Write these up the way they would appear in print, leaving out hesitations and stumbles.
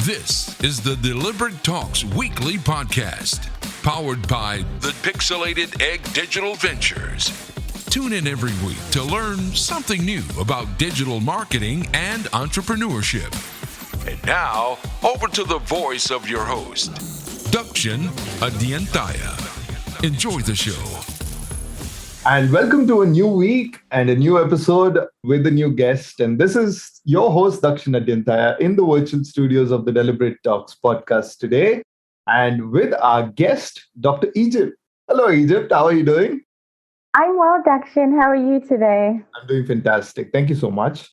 This is the Deliberate Talks Weekly Podcast, powered by the Pixelated Egg Digital Ventures. Tune in every week to learn something new about digital marketing and entrepreneurship. And now, over to the voice of your host, Dakshin Adyanthaya. Enjoy the show. And welcome to a new week and a new episode with a new guest. And this is your host, Dakshin Adyanthaya, in the virtual studios of the Deliberate Talks podcast today. And with our guest, Dr. Egypt. Hello, Egypt. How are you doing? I'm well, Dakshin. How are you today? I'm doing fantastic. Thank you so much.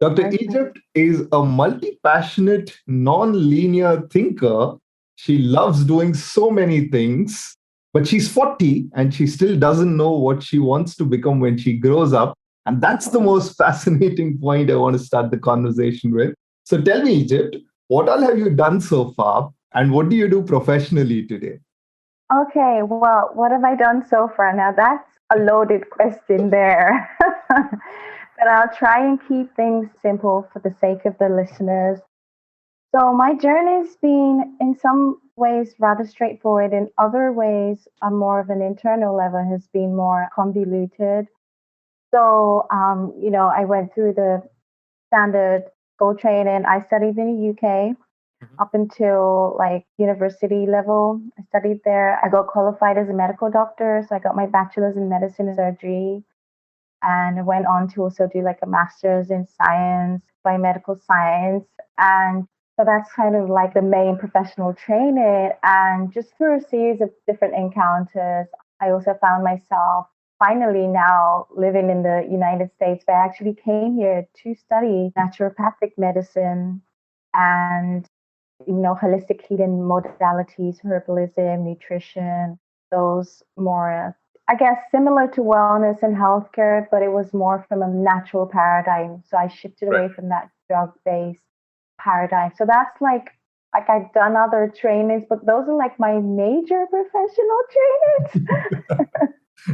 Dr. Egypt is a multi-passionate, non-linear thinker. She loves doing so many things. But she's 40 and she still doesn't know what she wants to become when she grows up. And that's the most fascinating point I want to start the conversation with. So tell me, Egypt, what all have you done so far? And what do you do professionally today? Okay, well, what have I done so far? Now, that's a loaded question there. But I'll try and keep things simple for the sake of the listeners. So my journey's been in some ways rather straightforward. In other ways, on more of an internal level, has been more convoluted. So, I went through the standard school training. I studied in the UK up until university level. I studied there. I got qualified as a medical doctor. So I got my bachelor's in medicine and surgery. And I went on to also do a master's in science, biomedical science. And so that's kind of like the main professional training. And just through a series of different encounters, I also found myself finally now living in the United States. But I actually came here to study naturopathic medicine and, holistic healing modalities, herbalism, nutrition, those more, I guess, similar to wellness and healthcare, but it was more from a natural paradigm. So I shifted away from that drug-based paradigm. So that's like I've done other trainings, but those are my major professional trainings.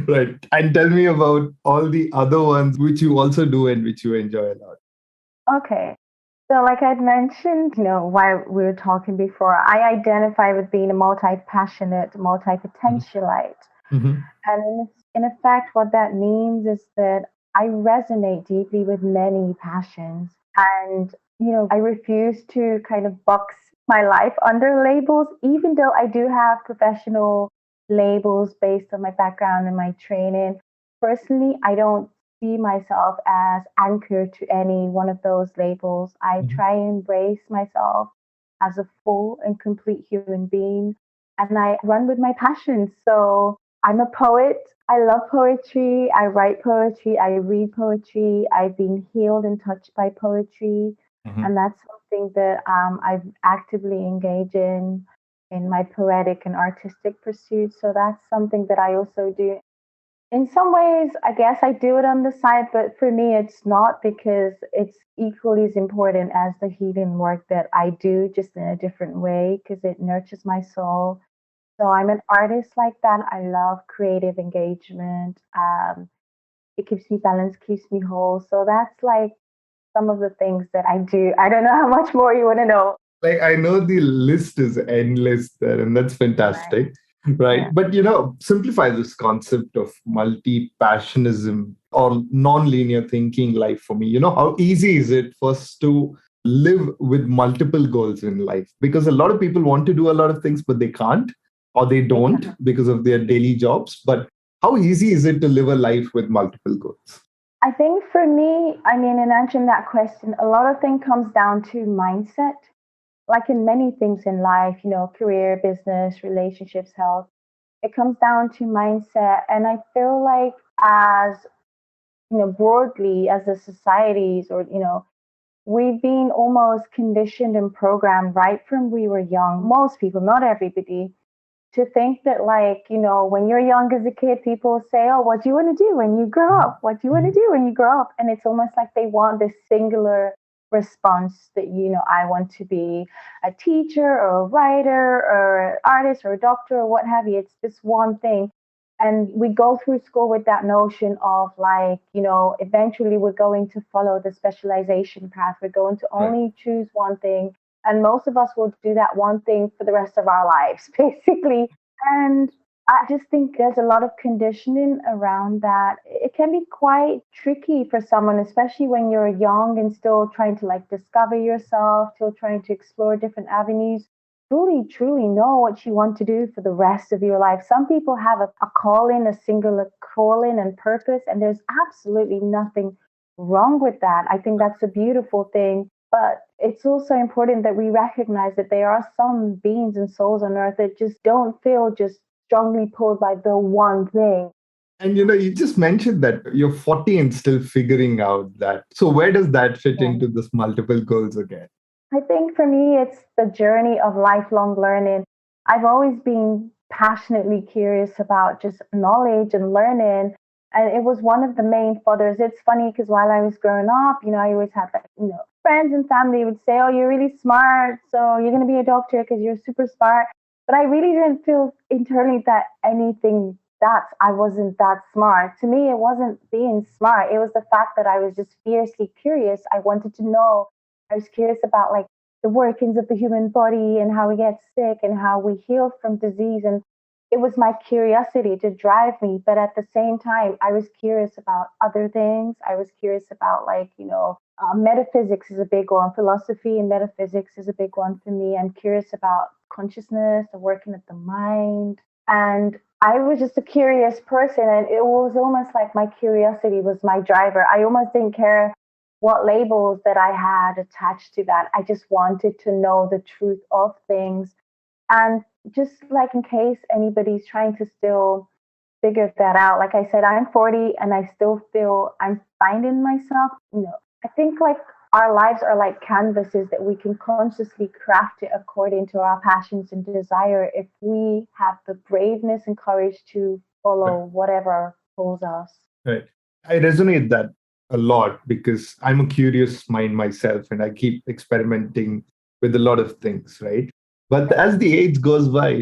Right. And tell me about all the other ones which you also do and which you enjoy a lot. Okay. So like I'd mentioned, while we were talking before, I identify with being a multi-passionate, multipotentialite. Mm-hmm. And in effect, what that means is that I resonate deeply with many passions. And I refuse to kind of box my life under labels, even though I do have professional labels based on my background and my training. Personally, I don't see myself as anchored to any one of those labels. I try and embrace myself as a full and complete human being, and I run with my passions. So I'm a poet. I love poetry. I write poetry. I read poetry. I've been healed and touched by poetry. And that's something that I've actively engaged in my poetic and artistic pursuits. So that's something that I also do. In some ways, I guess I do it on the side, but for me, it's not, because it's equally as important as the healing work that I do, just in a different way, because it nurtures my soul. So I'm an artist like that. I love creative engagement. It keeps me balanced, keeps me whole. So that's some of the things that I do. I don't know how much more you want to know. I know the list is endless there, and that's fantastic. Right. Yeah. But, simplify this concept of multi-passionism or non-linear thinking life for me. How easy is it for us to live with multiple goals in life? Because a lot of people want to do a lot of things, but they can't, or they don't because of their daily jobs. But how easy is it to live a life with multiple goals? I think for me, in answering that question, a lot of things comes down to mindset. Like in many things in life, career, business, relationships, health, it comes down to mindset. And I feel like as, broadly as the societies or, we've been almost conditioned and programmed right from we were young. Most people, not everybody, to think that when you're young as a kid, people say, oh, what do you want to do when you grow up? What do you want to do when you grow up? And it's almost like they want this singular response that, I want to be a teacher or a writer or an artist or a doctor or what have you. It's this one thing. And we go through school with that notion of eventually we're going to follow the specialization path. We're going to only choose one thing. And most of us will do that one thing for the rest of our lives, basically. And I just think there's a lot of conditioning around that. It can be quite tricky for someone, especially when you're young and still trying to like discover yourself, still trying to explore different avenues. Truly, truly know what you want to do for the rest of your life. Some people have a calling, a singular calling and purpose, and there's absolutely nothing wrong with that. I think that's a beautiful thing. But it's also important that we recognize that there are some beings and souls on earth that just don't feel just strongly pulled by the one thing. And you just mentioned that you're 40 and still figuring out that. So where does that fit into this multiple goals again? I think for me, it's the journey of lifelong learning. I've always been passionately curious about just knowledge and learning. And it was one of the main fodders. It's funny because while I was growing up, I always had like, friends and family would say, oh, you're really smart. So you're going to be a doctor because you're super smart. But I really didn't feel internally that I wasn't that smart. To me, it wasn't being smart. It was the fact that I was just fiercely curious. I wanted to know. I was curious about like the workings of the human body and how we get sick and how we heal from disease. And it was my curiosity to drive me. But at the same time, I was curious about other things. I was curious about metaphysics is a big one. Philosophy and metaphysics is a big one for me. I'm curious about consciousness, the working of the mind. And I was just a curious person. And it was almost like my curiosity was my driver. I almost didn't care what labels that I had attached to that. I just wanted to know the truth of things. And just like in case anybody's trying to still figure that out, like I said, I'm 40 and I still feel I'm finding myself. I think like our lives are like canvases that we can consciously craft it according to our passions and desire if we have the braveness and courage to follow whatever pulls us. Right. I resonate that a lot because I'm a curious mind myself and I keep experimenting with a lot of things, right? But as the age goes by,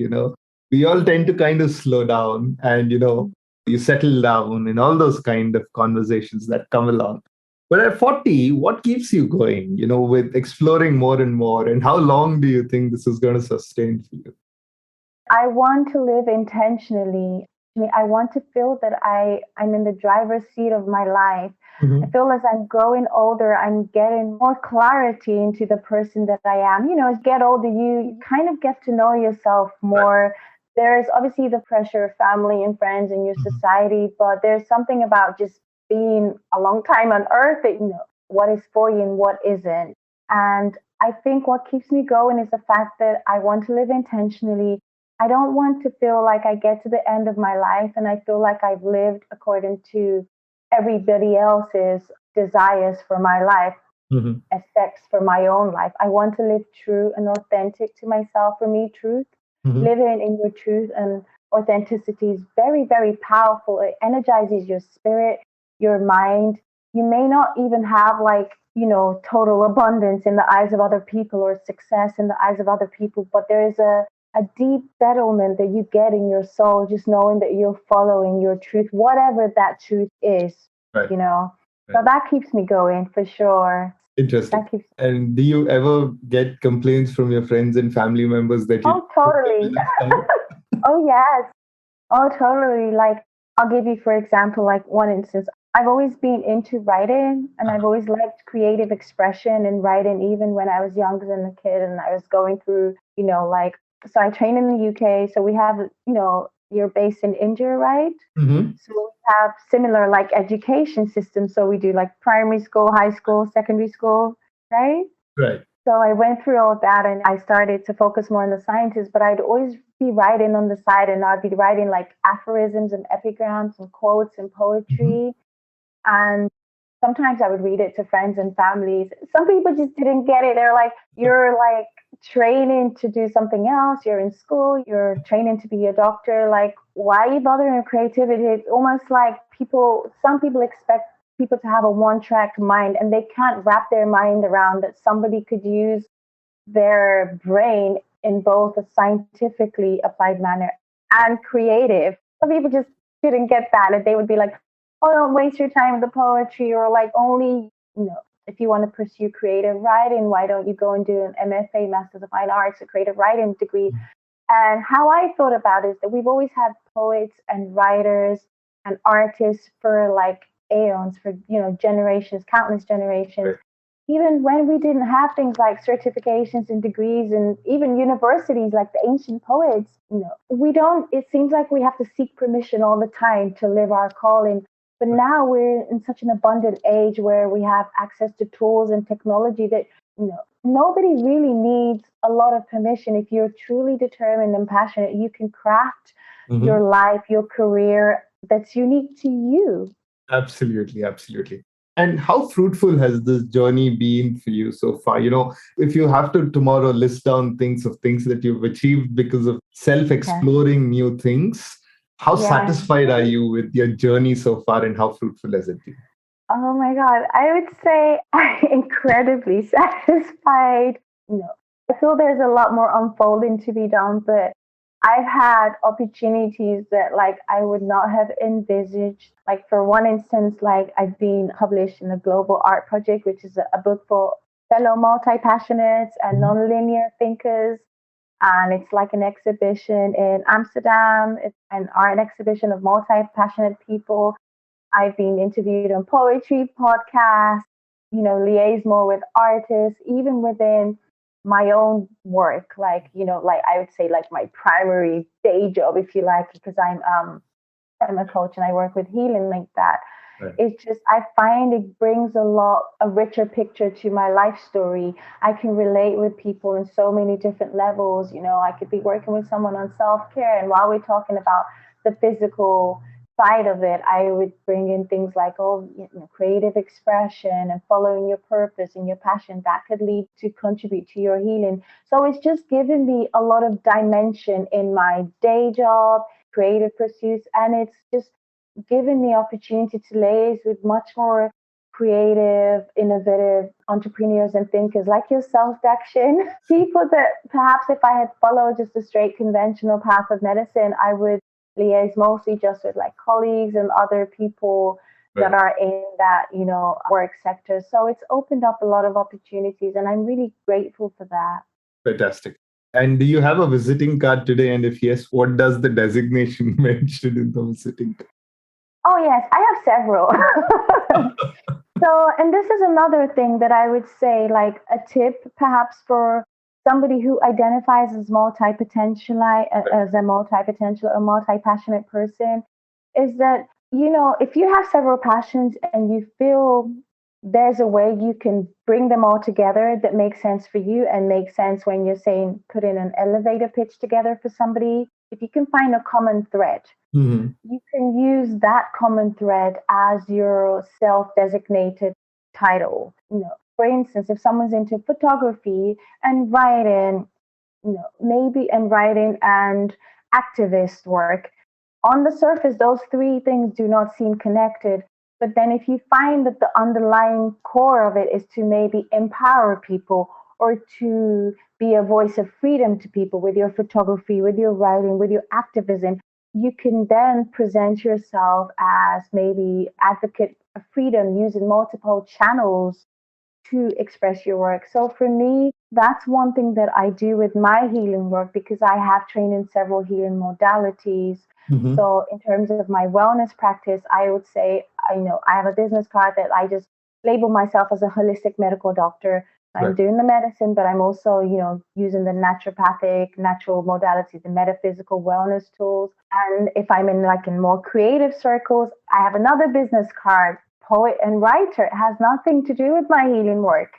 we all tend to kind of slow down and, you settle down and all those kind of conversations that come along. But at 40, what keeps you going, with exploring more and more? And how long do you think this is going to sustain for you? I want to live intentionally. I want to feel that I'm in the driver's seat of my life. Mm-hmm. I feel as I'm growing older, I'm getting more clarity into the person that I am. As you get older, you kind of get to know yourself more. There's obviously the pressure of family and friends and your society, but there's something about just being a long time on earth that what is for you and what isn't. And I think what keeps me going is the fact that I want to live intentionally. I don't want to feel like I get to the end of my life and I feel like I've lived according to everybody else's desires for my life, effects for my own life. I want to live true and authentic to myself. For me, truth, living in your truth and authenticity is very, very powerful. It energizes your spirit, your mind. You may not even have total abundance in the eyes of other people or success in the eyes of other people, but there is a deep settlement that you get in your soul, just knowing that you're following your truth, whatever that truth is, right. So that keeps me going for sure. Interesting. And do you ever get complaints from your friends and family members that you... Oh, totally. Oh, yes. Oh, totally. Like, I'll give you, for example, like one instance. I've always been into writing and I've always liked creative expression and writing, even when I was younger than a kid and I was going through, so I train in the UK. So we have, you're based in India, right? Mm-hmm. So we have similar education systems. So we do primary school, high school, secondary school, right? Right. So I went through all that and I started to focus more on the sciences, but I'd always be writing on the side and I'd be writing aphorisms and epigrams and quotes and poetry. And sometimes I would read it to friends and families. Some people just didn't get it. They're like, you're training to do something else. You're in school. You're training to be a doctor. Why are you bothering with creativity? It's almost like some people expect people to have a one-track mind and they can't wrap their mind around that somebody could use their brain in both a scientifically applied manner and creative. Some people just didn't get that and they would be like, oh, don't waste your time with the poetry or only, if you want to pursue creative writing, why don't you go and do an MFA, Masters of Fine Arts, a creative writing degree? And how I thought about it is that we've always had poets and writers and artists for like aeons, for generations, countless generations. Right. Even when we didn't have things like certifications and degrees and even universities like the ancient poets, we don't, it seems like we have to seek permission all the time to live our calling. But now we're in such an abundant age where we have access to tools and technology that, nobody really needs a lot of permission. If you're truly determined and passionate, you can craft your life, your career that's unique to you. Absolutely, absolutely. And how fruitful has this journey been for you so far? If you have to tomorrow list down things that you've achieved because of self-exploring new things, how satisfied are you with your journey so far and how fruitful has it been? Oh my God, I would say I'm incredibly satisfied. I feel there's a lot more unfolding to be done, but I've had opportunities that like I would not have envisaged. Like for one instance, like I've been published in a global art project, which is a book for fellow multi-passionates and non-linear thinkers. And it's like an exhibition in Amsterdam. It's an art exhibition of multi-passionate people. I've been interviewed on poetry podcasts, liaise more with artists, even within my own work, like I would say like my primary day job, if you like, because I'm a coach and I work with healing like that. Right. It's just I find it brings a richer picture to my life story. I can relate with people in so many different levels. I could be working with someone on self-care, and while we're talking about the physical side of it, I would bring in things like creative expression and following your purpose and your passion that could lead to contribute to your healing. So it's just given me a lot of dimension in my day job, creative pursuits, and it's just given me opportunity to liaise with much more creative, innovative entrepreneurs and thinkers like yourself, Dakshin. People that perhaps if I had followed just a straight conventional path of medicine, I would liaise mostly just with like colleagues and other people that are in that, work sector. So it's opened up a lot of opportunities and I'm really grateful for that. Fantastic. And do you have a visiting card today? And if yes, what does the designation mention in the visiting card? Oh, yes, I have several. So, and this is another thing that I would say, like a tip perhaps for somebody who identifies as as a multi-potential or multi-passionate person, is that, if you have several passions and you feel there's a way you can bring them all together that makes sense for you and makes sense when you're saying put in an elevator pitch together for somebody, if you can find a common thread, you can use that common thread as your self-designated title. For instance, if someone's into photography and writing, writing and activist work, on the surface, those three things do not seem connected. But then if you find that the underlying core of it is to maybe empower people or to be a voice of freedom to people with your photography, with your writing, with your activism, you can then present yourself as maybe advocate of freedom using multiple channels to express your work. So for me, that's one thing that I do with my healing work because I have trained in several healing modalities. So in terms of my wellness practice, I would say, I have a business card that I just label myself as a holistic medical doctor. I'm doing the medicine, but I'm also, using the natural modalities, the metaphysical wellness tools. And if I'm in more creative circles, I have another business card, poet and writer. It has nothing to do with my healing work.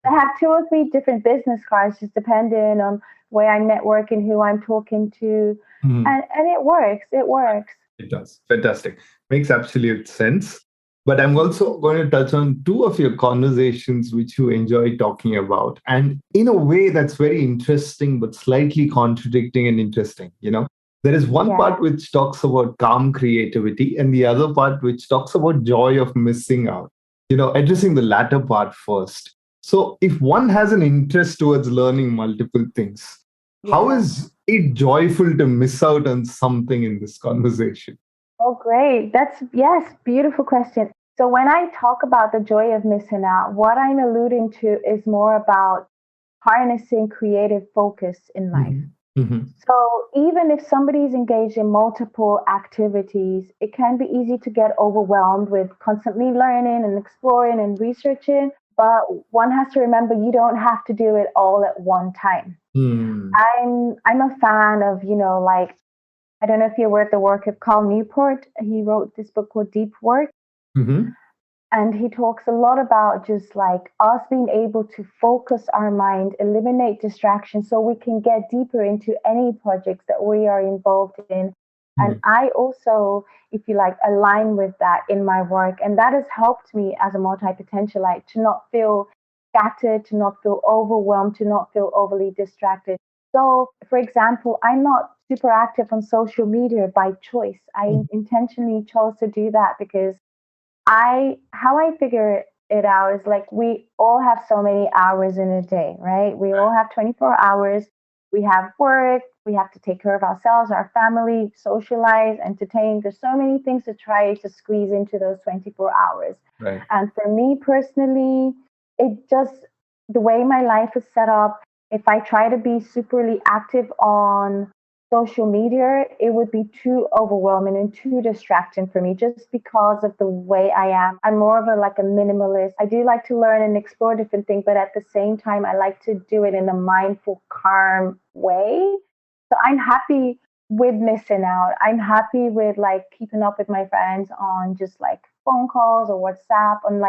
I have 2 or 3 different business cards, just depending on where I'm networking, who I'm talking to. And it works. It works. It does. Fantastic. Makes absolute sense. But I'm also going to touch on 2 of your conversations which you enjoy talking about. And in a way that's very interesting, but slightly contradicting and interesting. There is one part which talks about calm creativity and the other part which talks about joy of missing out, addressing the latter part first. So if one has an interest towards learning multiple things, how is it joyful to miss out on something in this conversation? Oh, great. Beautiful question. So when I talk about the joy of missing out, what I'm alluding to is more about harnessing creative focus in life. So even if somebody's engaged in multiple activities, it can be easy to get overwhelmed with constantly learning and exploring and researching. But one has to remember you don't have to do it all at one time. I'm a fan of, like, I don't know if you're aware of the work of Carl Newport. He wrote this book called Deep Work. And he talks a lot about just like us being able to focus our mind, eliminate distractions so we can get deeper into any projects that we are involved in. And I also, if you like, align with that in my work. And that has helped me as a multipotentialite to not feel scattered, to not feel overwhelmed, to not feel overly distracted. So, for example, I'm not super active on social media by choice. I intentionally chose to do that because how I figure it out is like we all have so many hours in a day, right? We all have 24 hours. We have work, we have to take care of ourselves, our family, socialize, entertain. There's so many things to try to squeeze into those 24 hours. Right. And for me personally, it just, the way my life is set up, if I try to be superly active on social media, it would be too overwhelming and too distracting for me just because of the way I am. I'm more of a minimalist. I do like to learn and explore different things, but at the same time, I like to do it in a mindful, calm way. So I'm happy with missing out. I'm happy with keeping up with my friends on just phone calls or WhatsApp on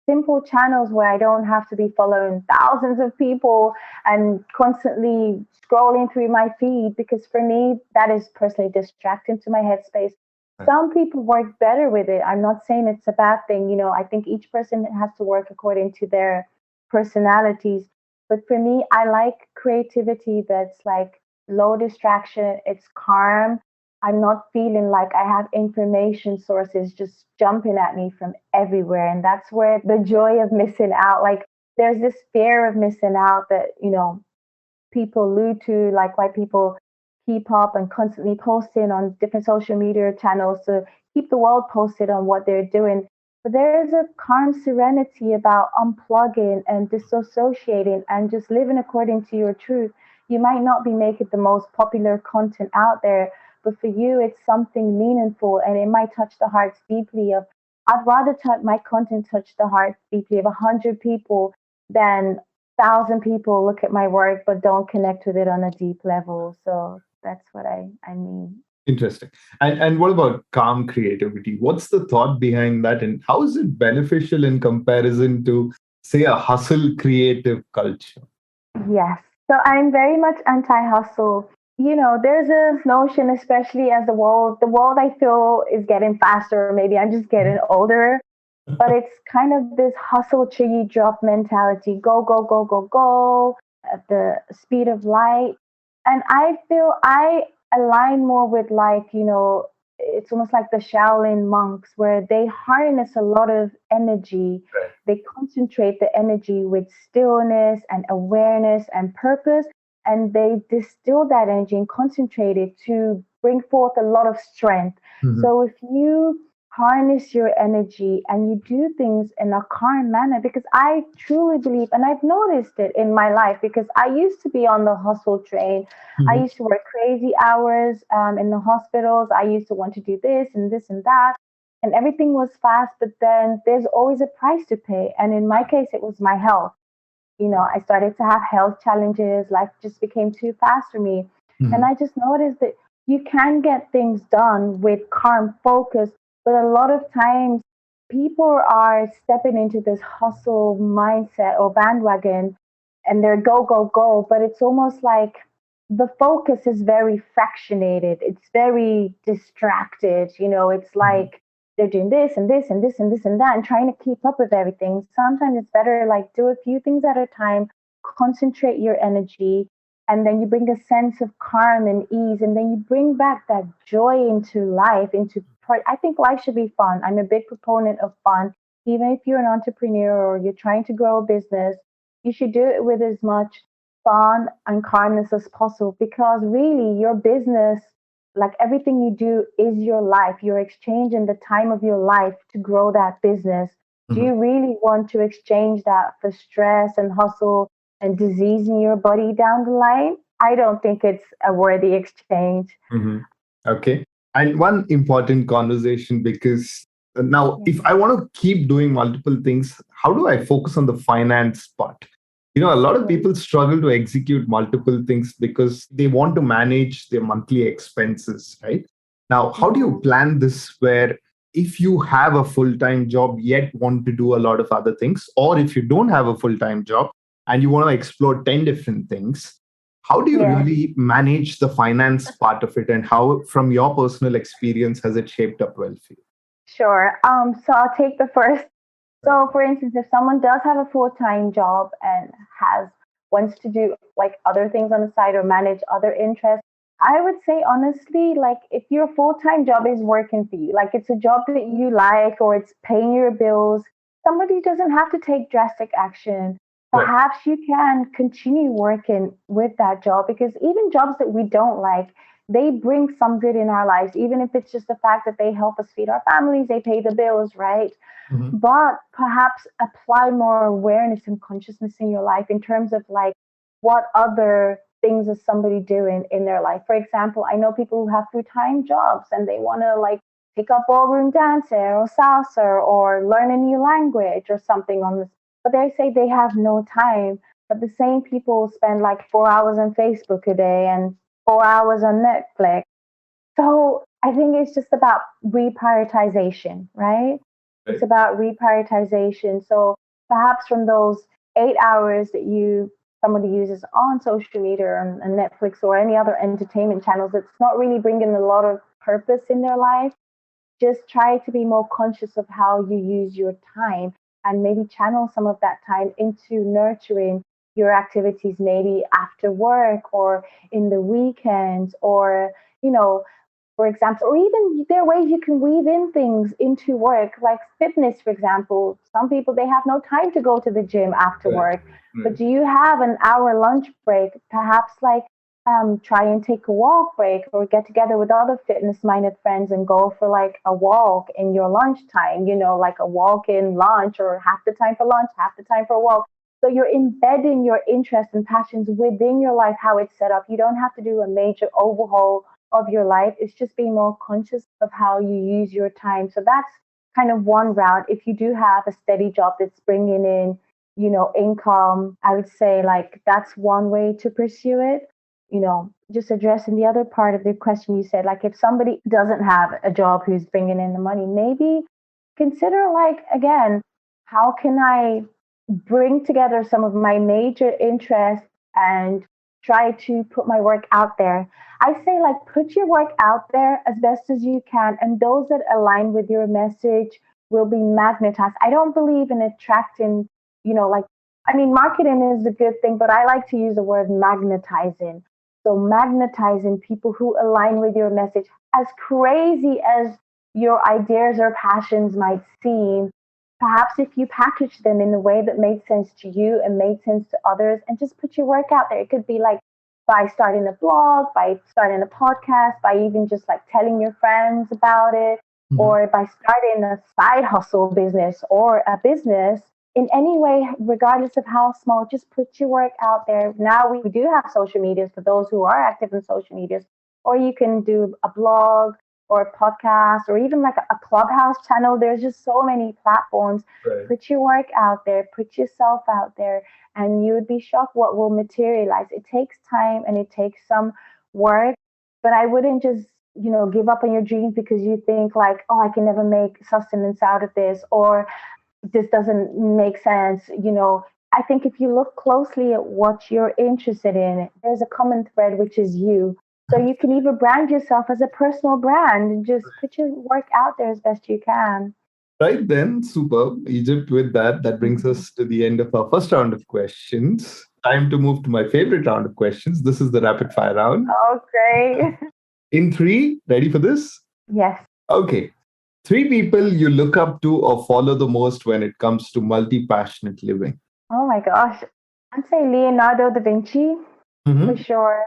simple channels where I don't have to be following thousands of people and constantly scrolling through my feed, because for me, that is personally distracting to my headspace. Some people work better with it. I'm not saying it's a bad thing. I think each person has to work according to their personalities. But for me, I like creativity that's low distraction, it's calm. I'm not feeling like I have information sources just jumping at me from everywhere. And that's where the joy of missing out, there's this fear of missing out that, people allude to, why people keep up and constantly posting on different social media channels to keep the world posted on what they're doing. But there is a calm serenity about unplugging and disassociating and just living according to your truth. You might not be making the most popular content out there, but for you, it's something meaningful and it might touch the hearts deeply of, I'd rather my content touch the heart deeply of 100 people than 1,000 people look at my work but don't connect with it on a deep level. So that's what I mean. Interesting. And what about calm creativity? What's the thought behind that, and how is it beneficial in comparison to, say, a hustle creative culture? Yes. So I'm very much anti-hustle. There's a notion, especially as the world I feel is getting faster, or maybe I'm just getting older, but it's kind of this hustle till you drop mentality. Go, go, go, go, go at the speed of light. And I feel I align more with it's almost like the Shaolin monks where they harness a lot of energy. Right. They concentrate the energy with stillness and awareness and purpose. And they distill that energy and concentrate it to bring forth a lot of strength. So if you harness your energy and you do things in a calm manner, because I truly believe, and I've noticed it in my life, because I used to be on the hustle train. I used to work crazy hours in the hospitals. I used to want to do this and that, and everything was fast, but then there's always a price to pay. And in my case, it was my health. I started to have health challenges. Life just became too fast for me. And I just noticed that you can get things done with calm focus, but a lot of times people are stepping into this hustle mindset or bandwagon and they're go, go, go. But it's almost like the focus is very fractionated. It's very distracted. It's like they're doing this and this and this and this and that and trying to keep up with everything. Sometimes it's better do a few things at a time, concentrate your energy, and then you bring a sense of calm and ease, and then you bring back that joy into life. I think life should be fun. I'm a big proponent of fun. Even if you're an entrepreneur or you're trying to grow a business, you should do it with as much fun and calmness as possible, because really your business like everything you do is your life. You're exchanging the time of your life to grow that business. Do Mhm. you really want to exchange that for stress and hustle and disease in your body down the line? I don't think it's a worthy exchange. Mhm. Okay. And one important conversation, because now Yeah. if I want to keep doing multiple things, how do I focus on the finance part? A lot of Yeah. people struggle to execute multiple things because they want to manage their monthly expenses, right? Now, how do you Yeah. plan this where if you have a full-time job yet want to do a lot of other things, or if you don't have a full-time job and you want to explore 10 different things, how do you Yeah. really manage the finance part of it, and how, from your personal experience, has it shaped up well for you? Sure. So I'll take the first. So, for instance, if someone does have a full-time job and has wants to do like other things on the side or manage other interests, I would say honestly, like if your full-time job is working for you, like it's a job that you like or it's paying your bills, somebody doesn't have to take drastic action. Right. Perhaps you can continue working with that job because even jobs that we don't like, they bring some good in our lives, even if it's just the fact that they help us feed our families, they pay the bills, right? Mhm. But perhaps apply more awareness and consciousness in your life in terms of like what other things is somebody doing in their life. For example, I know people who have full-time jobs and they want to like pick up ballroom dancing or salsa or learn a new language or something on this, but they say they have no time. But the same people spend like 4 hours on Facebook a day and 4 hours on Netflix. So I think it's just about reprioritization, right? It's Right. about reprioritization. So perhaps from those 8 hours that somebody uses on social media and Netflix or any other entertainment channels, it's not really bringing a lot of purpose in their life. Just try to be more conscious of how you use your time and maybe channel some of that time into nurturing your activities, maybe after work or in the weekends or, you know, for example, or even there are ways you can weave in things into work, like fitness, for example. Some people, they have no time to go to the gym after Right. work, but Right. do you have an hour lunch break? Perhaps like try and take a walk break or get together with other fitness minded friends and go for like a walk in your lunchtime, like a walk in lunch or half the time for lunch, half the time for a walk. So you're embedding your interests and passions within your life, how it's set up. You don't have to do a major overhaul of your life. It's just being more conscious of how you use your time. So that's kind of one route. If you do have a steady job that's bringing in, income, I would say like that's one way to pursue it. Just addressing the other part of the question you said, like if somebody doesn't have a job who's bringing in the money, maybe consider like again, how can I bring together some of my major interests and try to put my work out there. I say, like, put your work out there as best as you can, and those that align with your message will be magnetized. I don't believe in attracting, like, I mean, marketing is a good thing, but I like to use the word magnetizing. So, magnetizing people who align with your message, as crazy as your ideas or passions might seem, perhaps if you package them in a way that made sense to you and made sense to others and just put your work out there. It could be like by starting a blog, by starting a podcast, by even just like telling your friends about it, Mhm. or by starting a side hustle business or a business in any way, regardless of how small, just put your work out there. Now we do have social medias for those who are active in social medias, or you can do a blog or a podcast or even like a clubhouse channel. There's just so many platforms. Right. Put your work out there, put yourself out there, and you would be shocked what will materialize. It takes time and it takes some work, but I wouldn't just give up on your dreams because you think like, oh, I can never make sustenance out of this, or this doesn't make sense. I think if you look closely at what you're interested in, there's a common thread, which is you. So you can even brand yourself as a personal brand and just put your work out there as best you can. Right then, super. Egypt, with that, that brings us to the end of our first round of questions. Time to move to my favorite round of questions. This is the rapid fire round. Oh, great. In three, ready for this? Yes. Okay. Three people you look up to or follow the most when it comes to multi passionate living. Oh my gosh. I'd say Leonardo da Vinci for Mhm. sure.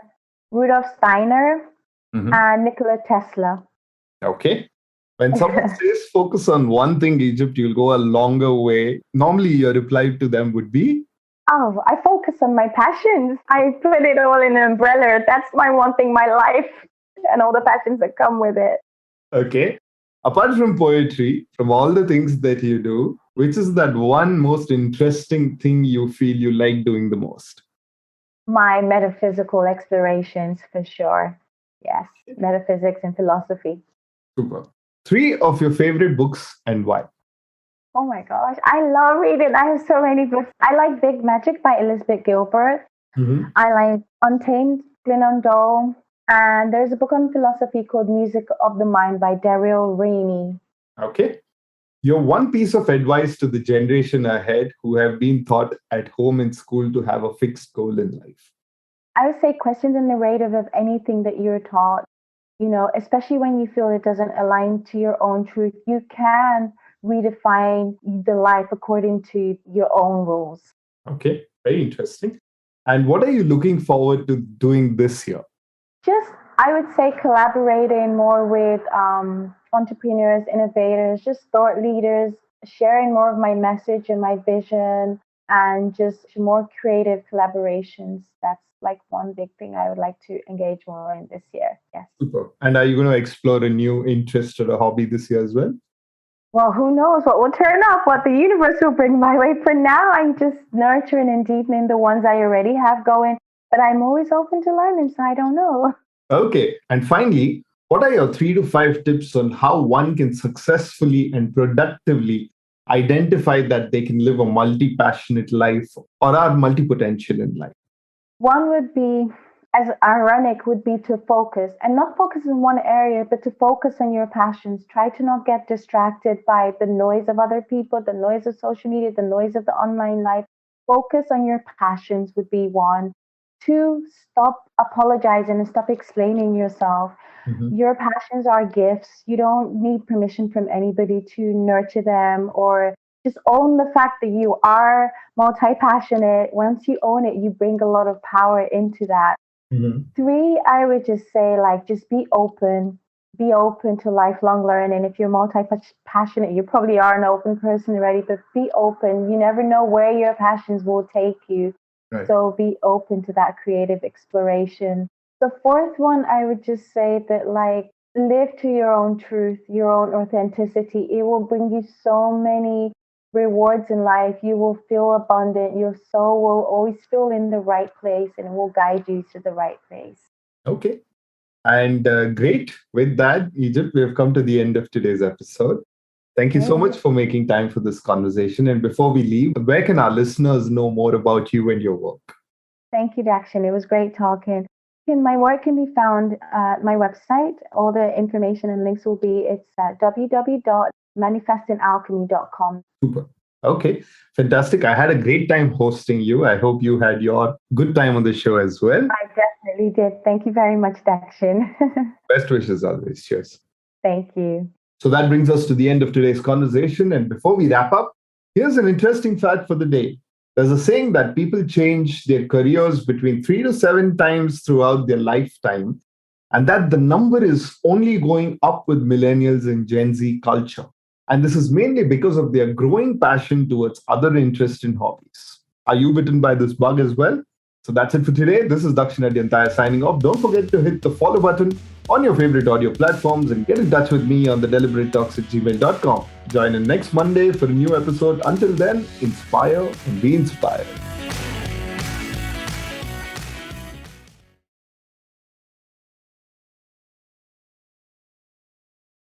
Rudolf Steiner and Nikola Tesla. Okay. When someone says focus on one thing, Egypt, you'll go a longer way. Normally, your reply to them would be? Oh, I focus on my passions. I put it all in an umbrella. That's my one thing, my life, and all the passions that come with it. Okay. Apart from poetry, from all the things that you do, which is that one most interesting thing you feel you like doing the most? My metaphysical explorations, for sure. Yes, metaphysics and philosophy. Super. 3 of your favorite books and why? Oh my gosh, I love reading. I have so many books. I like Big Magic by Elizabeth Gilbert. I like Untamed, Glennon Doyle. And there's a book on philosophy called Music of the Mind by Daryl Rainey. Okay. Your one piece of advice to the generation ahead who have been taught at home and school to have a fixed goal in life? I would say question the narrative of anything that you're taught, especially when you feel it doesn't align to your own truth. You can redefine the life according to your own rules. Okay, very interesting. And what are you looking forward to doing this year? I would say collaborating more with entrepreneurs, innovators, just thought leaders, sharing more of my message and my vision, and just more creative collaborations. That's like one big thing I would like to engage more in this year. Yes. Super. And are you going to explore a new interest or a hobby this year as well? Well, who knows what will turn up, what the universe will bring my way. For now, I'm just nurturing and deepening the ones I already have going, but I'm always open to learning, so I don't know. Okay. And finally, what are your 3 to 5 tips on how one can successfully and productively identify that they can live a multi-passionate life or are multi-potential in life? One would be, as ironic, would be to focus, and not focus in one area, but to focus on your passions. Try to not get distracted by the noise of other people, the noise of social media, the noise of the online life. Focus on your passions would be one. 2, stop apologizing and stop explaining yourself. Your passions are gifts. You don't need permission from anybody to nurture them, or just own the fact that you are multi-passionate. Once you own it, you bring a lot of power into that. 3, I would just say, just be open to lifelong learning. If you're multi-passionate, you probably are an open person already, but be open. You never know where your passions will take you. Right. So be open to that creative exploration. The 4th one, I would just say that live to your own truth, your own authenticity. It will bring you so many rewards in life. You will feel abundant. Your soul will always feel in the right place, and it will guide you to the right place. Okay. And great. With that, Egypt, we have come to the end of today's episode. Thank you so much for making time for this conversation. And before we leave, where can our listeners know more about you and your work? Thank you, Dakshin. It was great talking. My work can be found at my website. All the information and links will be, it's at www.manifestingalchemy.com. Super. Okay, fantastic. I had a great time hosting you. I hope you had your good time on the show as well. I definitely did. Thank you very much, Dakshin. Best wishes always. Cheers. Thank you. So that brings us to the end of today's conversation. And before we wrap up, here's an interesting fact for the day. There's a saying that people change their careers between 3 to 7 times throughout their lifetime, and that the number is only going up with millennials and Gen Z culture. And this is mainly because of their growing passion towards other interests and hobbies. Are you bitten by this bug as well? So that's it for today. This is Dakshin Adyanthaya signing off. Don't forget to hit the follow button on your favorite audio platforms and get in touch with me on thedeliberattalks@gmail.com. Join in next Monday for a new episode. Until then, inspire and be inspired.